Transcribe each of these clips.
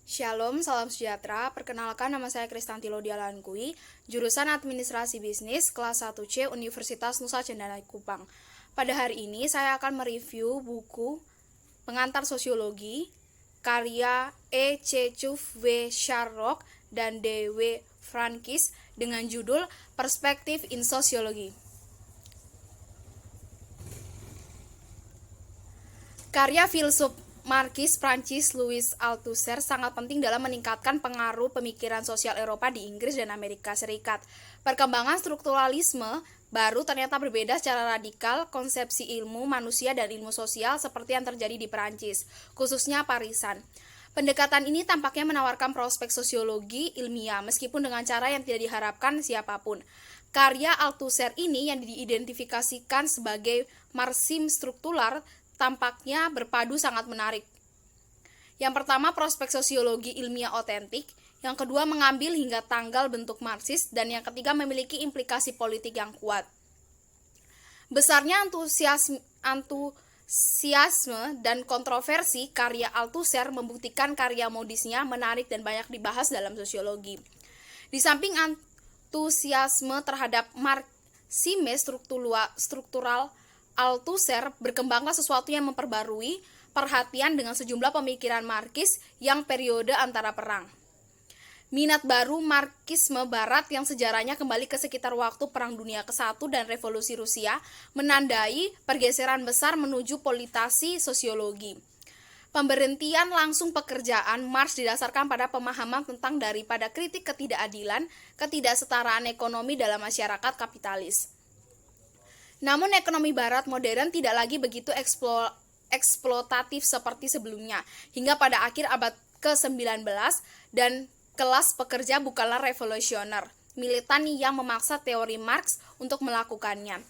Shalom, salam sejahtera. Perkenalkan, nama saya Kristanti Lodialankui, jurusan Administrasi Bisnis kelas 1C Universitas Nusa Cendana Kupang. Pada hari ini saya akan mereview buku Pengantar Sosiologi karya E.C. Chuff W. Sharrock dan D.W. Frankis dengan judul Perspective in Sociology. Karya filsuf Marxis Prancis Louis Althusser sangat penting dalam meningkatkan pengaruh pemikiran sosial Eropa di Inggris dan Amerika Serikat. Perkembangan strukturalisme baru ternyata berbeda secara radikal konsepsi ilmu manusia dan ilmu sosial seperti yang terjadi di Prancis, khususnya Parisan. Pendekatan ini tampaknya menawarkan prospek sosiologi ilmiah meskipun dengan cara yang tidak diharapkan siapapun. Karya Althusser ini yang diidentifikasikan sebagai Marxisme struktural tampaknya berpadu sangat menarik. Yang pertama, prospek sosiologi ilmiah otentik. Yang kedua, mengambil hingga tanggal bentuk Marxis. Dan yang ketiga, memiliki implikasi politik yang kuat. Besarnya antusiasme dan kontroversi karya Althusser membuktikan karya modisnya menarik dan banyak dibahas dalam sosiologi. Di samping antusiasme terhadap Marxisme struktural, Althusser berkembanglah sesuatu yang memperbarui perhatian dengan sejumlah pemikiran Marxis yang periode antara perang. Minat baru Marxisme Barat yang sejarahnya kembali ke sekitar waktu Perang Dunia ke-1 dan Revolusi Rusia menandai pergeseran besar menuju politisasi sosiologi. Pemberhentian langsung pekerjaan Marx didasarkan pada pemahaman tentang daripada kritik ketidakadilan, ketidaksetaraan ekonomi dalam masyarakat kapitalis. Namun ekonomi barat modern tidak lagi begitu eksploitatif seperti sebelumnya. Hingga pada akhir abad ke-19 dan kelas pekerja bukanlah revolusioner, militan yang memaksa teori Marx untuk melakukannya.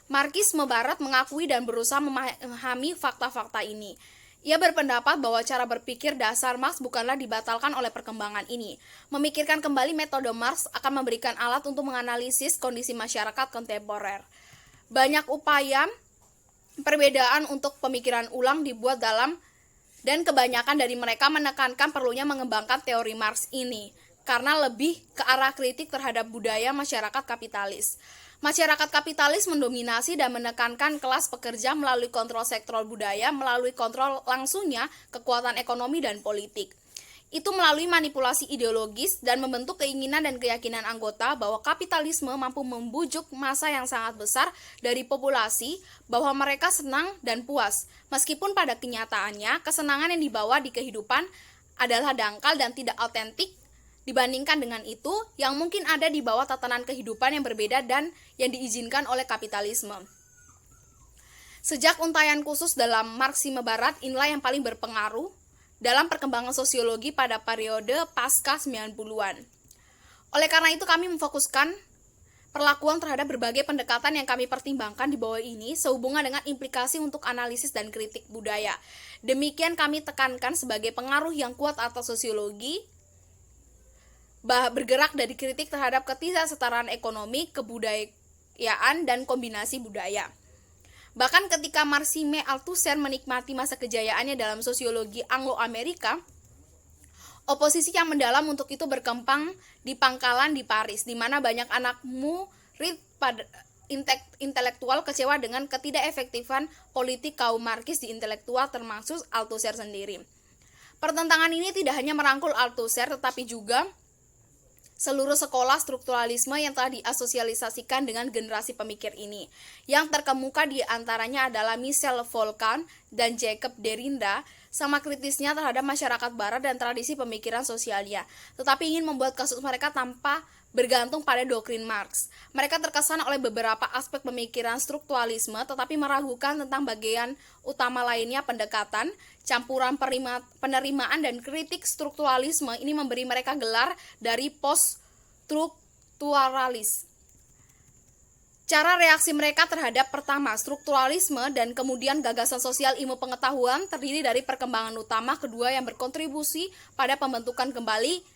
Marxisme barat mengakui dan berusaha memahami fakta-fakta ini. Ia berpendapat bahwa cara berpikir dasar Marx bukanlah dibatalkan oleh perkembangan ini. Memikirkan kembali metode Marx akan memberikan alat untuk menganalisis kondisi masyarakat kontemporer. Banyak upaya perbedaan untuk pemikiran ulang dibuat dalam dan kebanyakan dari mereka menekankan perlunya mengembangkan teori Marx ini karena lebih ke arah kritik terhadap budaya masyarakat kapitalis. Masyarakat kapitalis mendominasi dan menekankan kelas pekerja melalui kontrol sektoral budaya, melalui kontrol langsungnya kekuatan ekonomi dan politik. Itu melalui manipulasi ideologis dan membentuk keinginan dan keyakinan anggota bahwa kapitalisme mampu membujuk massa yang sangat besar dari populasi bahwa mereka senang dan puas. Meskipun pada kenyataannya, kesenangan yang dibawa di kehidupan adalah dangkal dan tidak autentik dibandingkan dengan itu yang mungkin ada di bawah tatanan kehidupan yang berbeda dan yang diizinkan oleh kapitalisme. Sejak untayan khusus dalam Marxisme Barat, inilah yang paling berpengaruh dalam perkembangan sosiologi pada periode pasca 90-an. Oleh karena itu kami memfokuskan perlakuan terhadap berbagai pendekatan yang kami pertimbangkan di bawah ini sehubungan dengan implikasi untuk analisis dan kritik budaya. Demikian kami tekankan sebagai pengaruh yang kuat atas sosiologi, bergerak dari kritik terhadap ketidaksetaraan ekonomi, kebudayaan, dan kombinasi budaya. Bahkan ketika Marxisme Althusser menikmati masa kejayaannya dalam sosiologi Anglo-Amerika, oposisi yang mendalam untuk itu berkembang di pangkalan di Paris, di mana banyak anak murid intelektual kecewa dengan ketidakefektifan politik kaum Marxis di intelektual termasuk Althusser sendiri. Pertentangan ini tidak hanya merangkul Althusser tetapi juga seluruh sekolah strukturalisme yang telah diasosialisasikan dengan generasi pemikir ini. Yang terkemuka di antaranya adalah Michel Foucault dan Jacob Derrida, sama kritisnya terhadap masyarakat barat dan tradisi pemikiran sosialnya, tetapi ingin membuat kasus mereka tanpa bergantung pada doktrin Marx. Mereka terkesan oleh beberapa aspek pemikiran strukturalisme, tetapi meragukan tentang bagian utama lainnya pendekatan, campuran penerimaan dan kritik strukturalisme ini memberi mereka gelar dari post-strukturalis. Cara reaksi mereka terhadap pertama, strukturalisme dan kemudian gagasan sosial ilmu pengetahuan terdiri dari perkembangan utama kedua yang berkontribusi pada pembentukan kembali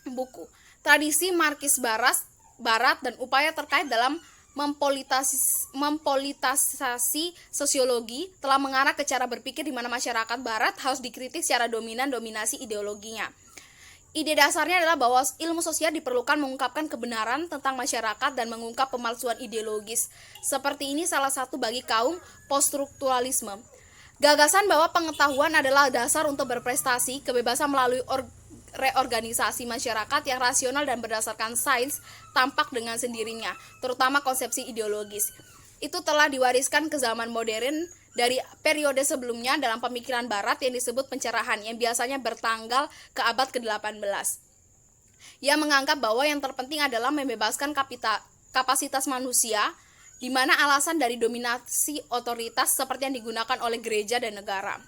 buku. Tradisi Marxis Barat dan upaya terkait dalam mempolitisasi sosiologi telah mengarah ke cara berpikir di mana masyarakat barat harus dikritik secara dominasi ideologinya. Ide dasarnya adalah bahwa ilmu sosial diperlukan mengungkapkan kebenaran tentang masyarakat dan mengungkap pemalsuan ideologis. Seperti ini salah satu bagi kaum poststrukturalisme. Gagasan bahwa pengetahuan adalah dasar untuk berprestasi, kebebasan melalui reorganisasi masyarakat yang rasional dan berdasarkan sains tampak dengan sendirinya, terutama konsepsi ideologis. Itu telah diwariskan ke zaman modern dari periode sebelumnya dalam pemikiran barat yang disebut pencerahan, yang biasanya bertanggal ke abad ke-18. Yang menganggap bahwa yang terpenting adalah membebaskan kapasitas manusia, di mana alasan dari dominasi otoritas seperti yang digunakan oleh gereja dan negara.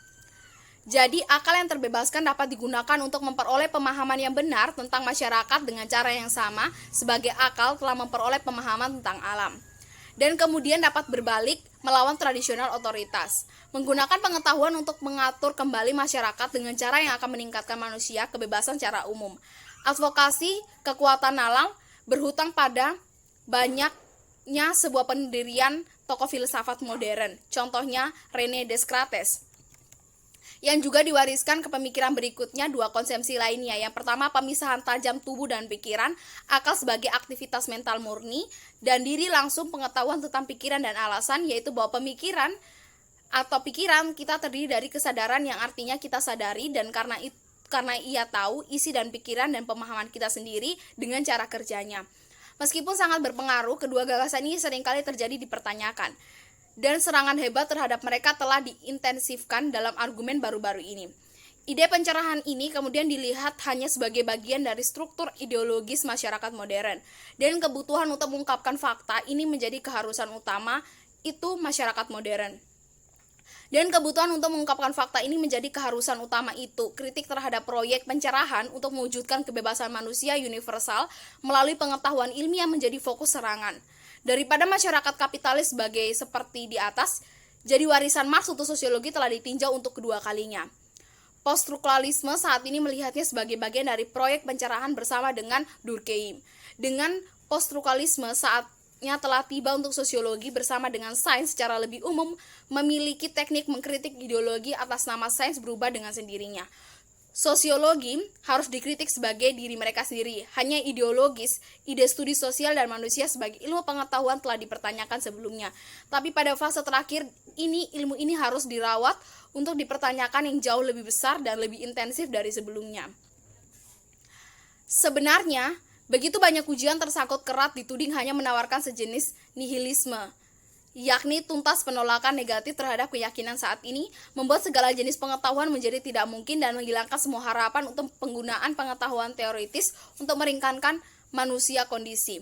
Jadi, akal yang terbebaskan dapat digunakan untuk memperoleh pemahaman yang benar tentang masyarakat dengan cara yang sama sebagai akal telah memperoleh pemahaman tentang alam. Dan kemudian dapat berbalik melawan tradisional otoritas, menggunakan pengetahuan untuk mengatur kembali masyarakat dengan cara yang akan meningkatkan manusia kebebasan secara umum. Advokasi kekuatan nalar berhutang pada banyaknya sebuah pendirian tokoh filsafat modern, contohnya René Descartes, yang juga diwariskan ke pemikiran berikutnya dua konsepsi lainnya. Yang pertama, pemisahan tajam tubuh dan pikiran, akal sebagai aktivitas mental murni, dan diri langsung pengetahuan tentang pikiran dan alasan, yaitu bahwa pemikiran atau pikiran kita terdiri dari kesadaran yang artinya kita sadari, dan karena ia tahu isi dan pikiran dan pemahaman kita sendiri dengan cara kerjanya. Meskipun sangat berpengaruh, kedua gagasan ini seringkali terjadi dipertanyakan, dan serangan hebat terhadap mereka telah diintensifkan dalam argumen baru-baru ini. Ide pencerahan ini kemudian dilihat hanya sebagai bagian dari struktur ideologis masyarakat modern, dan kebutuhan untuk mengungkapkan fakta ini menjadi keharusan utama itu masyarakat modern. Dan kebutuhan untuk mengungkapkan fakta ini menjadi keharusan utama itu kritik terhadap proyek pencerahan untuk mewujudkan kebebasan manusia universal melalui pengetahuan ilmiah menjadi fokus serangan. Daripada masyarakat kapitalis seperti di atas, jadi warisan Marx untuk sosiologi telah ditinjau untuk kedua kalinya. Poststrukturalisme saat ini melihatnya sebagai bagian dari proyek pencerahan bersama dengan Durkheim. Dengan poststrukturalisme saatnya telah tiba untuk sosiologi bersama dengan sains secara lebih umum memiliki teknik mengkritik ideologi atas nama sains berubah dengan sendirinya. Sosiologi harus dikritik sebagai diri mereka sendiri. Hanya ideologis, ide studi sosial dan manusia sebagai ilmu pengetahuan telah dipertanyakan sebelumnya. Tapi pada fase terakhir ini, ilmu ini harus dirawat untuk dipertanyakan yang jauh lebih besar dan lebih intensif dari sebelumnya. Sebenarnya, begitu banyak ujian tersangkut kerat dituding hanya menawarkan sejenis nihilisme, yakni tuntas penolakan negatif terhadap keyakinan saat ini, membuat segala jenis pengetahuan menjadi tidak mungkin dan menghilangkan semua harapan untuk penggunaan pengetahuan teoritis untuk meringankan manusia kondisi,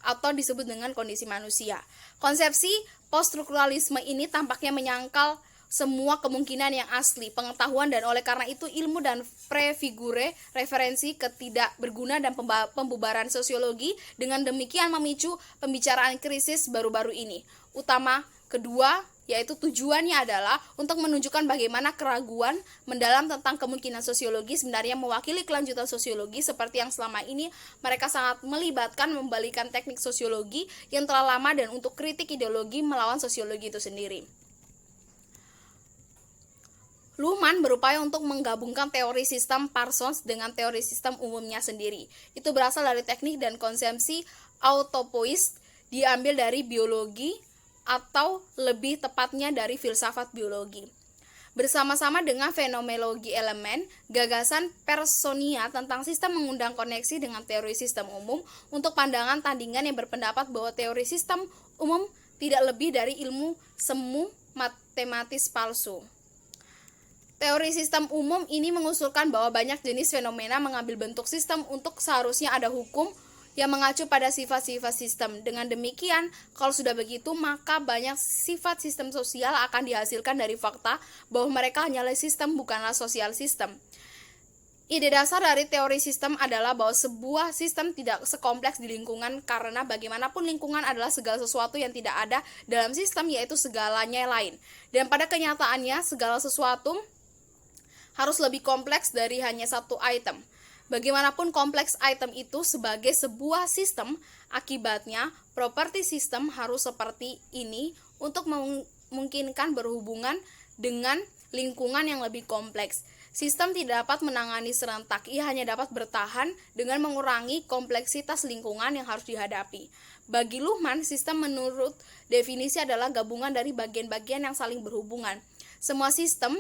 atau disebut dengan kondisi manusia. Konsepsi poststrukturalisme ini tampaknya menyangkal semua kemungkinan yang asli pengetahuan, dan oleh karena itu ilmu dan prefigure referensi ketidakberguna dan pembubaran sosiologi dengan demikian memicu pembicaraan krisis baru-baru ini. Utama kedua, yaitu tujuannya adalah untuk menunjukkan bagaimana keraguan mendalam tentang kemungkinan sosiologi sebenarnya mewakili kelanjutan sosiologi seperti yang selama ini mereka sangat melibatkan membalikan teknik sosiologi yang telah lama dan untuk kritik ideologi melawan sosiologi itu sendiri. Luhmann berupaya untuk menggabungkan teori sistem Parsons dengan teori sistem umumnya sendiri. Itu berasal dari teknik dan konsepsi autopoiesis diambil dari biologi atau lebih tepatnya dari filsafat biologi. Bersama-sama dengan fenomenologi elemen, gagasan Personia tentang sistem mengundang koneksi dengan teori sistem umum untuk pandangan tandingan yang berpendapat bahwa teori sistem umum tidak lebih dari ilmu semu matematis palsu. Teori sistem umum ini mengusulkan bahwa banyak jenis fenomena mengambil bentuk sistem untuk seharusnya ada hukum yang mengacu pada sifat-sifat sistem. Dengan demikian, kalau sudah begitu, maka banyak sifat sistem sosial akan dihasilkan dari fakta bahwa mereka hanyalah sistem, bukanlah sosial sistem. Ide dasar dari teori sistem adalah bahwa sebuah sistem tidak sekompleks di lingkungan karena bagaimanapun lingkungan adalah segala sesuatu yang tidak ada dalam sistem, yaitu segalanya lain. Dan pada kenyataannya, segala sesuatu harus lebih kompleks dari hanya satu item. Bagaimanapun kompleks item itu sebagai sebuah sistem, akibatnya properti sistem harus seperti ini untuk memungkinkan berhubungan dengan lingkungan yang lebih kompleks. Sistem tidak dapat menangani serentak, ia hanya dapat bertahan dengan mengurangi kompleksitas lingkungan yang harus dihadapi. Bagi Luhmann, sistem menurut definisi adalah gabungan dari bagian-bagian yang saling berhubungan. Semua sistem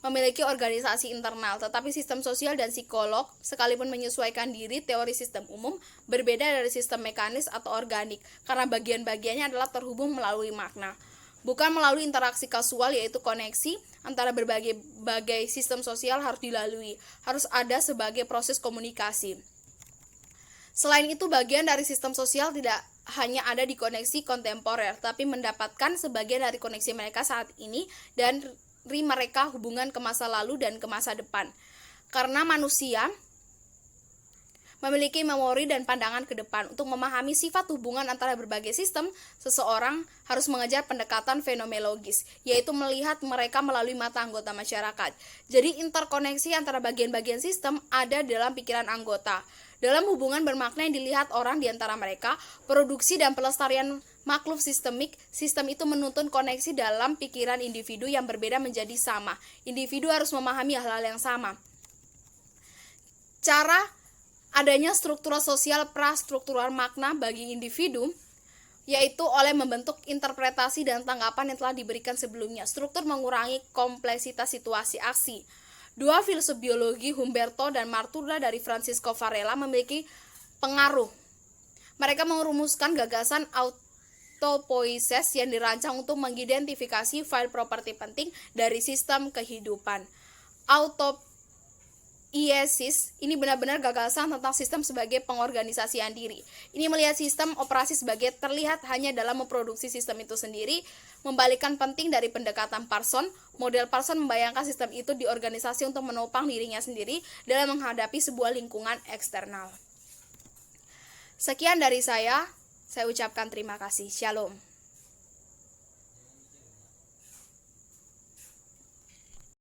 memiliki organisasi internal, tetapi sistem sosial dan psikolog, sekalipun menyesuaikan diri, teori sistem umum berbeda dari sistem mekanis atau organik, karena bagian-bagiannya adalah terhubung melalui makna. Bukan melalui interaksi kasual, yaitu koneksi antara berbagai sistem sosial harus dilalui, harus ada sebagai proses komunikasi. Selain itu, bagian dari sistem sosial tidak hanya ada di koneksi kontemporer, tapi mendapatkan sebagian dari koneksi mereka saat ini dan mereka hubungan ke masa lalu dan ke masa depan. Karena manusia memiliki memori dan pandangan ke depan. Untuk memahami sifat hubungan antara berbagai sistem, seseorang harus mengejar pendekatan fenomenologis, yaitu melihat mereka melalui mata anggota masyarakat. Jadi interkoneksi antara bagian-bagian sistem ada dalam pikiran anggota. Dalam hubungan bermakna yang dilihat orang di antara mereka, produksi dan pelestarian makhluk sistemik, sistem itu menuntun koneksi dalam pikiran individu yang berbeda menjadi sama. Individu harus memahami hal-hal yang sama. Cara adanya struktural sosial prastruktural makna bagi individu, yaitu oleh membentuk interpretasi dan tanggapan yang telah diberikan sebelumnya. Struktur mengurangi kompleksitas situasi aksi. Dua filsuf biologi, Humberto dan Marturda dari Francisco Varela, memiliki pengaruh. Mereka merumuskan gagasan autopoiesis yang dirancang untuk mengidentifikasi file properti penting dari sistem kehidupan. Autopoiesis ini benar-benar gagasan tentang sistem sebagai pengorganisasian diri. Ini melihat sistem operasi sebagai terlihat hanya dalam memproduksi sistem itu sendiri, membalikkan penting dari pendekatan Parson. Model Parson membayangkan sistem itu di organisasi untuk menopang dirinya sendiri dalam menghadapi sebuah lingkungan eksternal. Sekian dari saya ucapkan terima kasih. Shalom.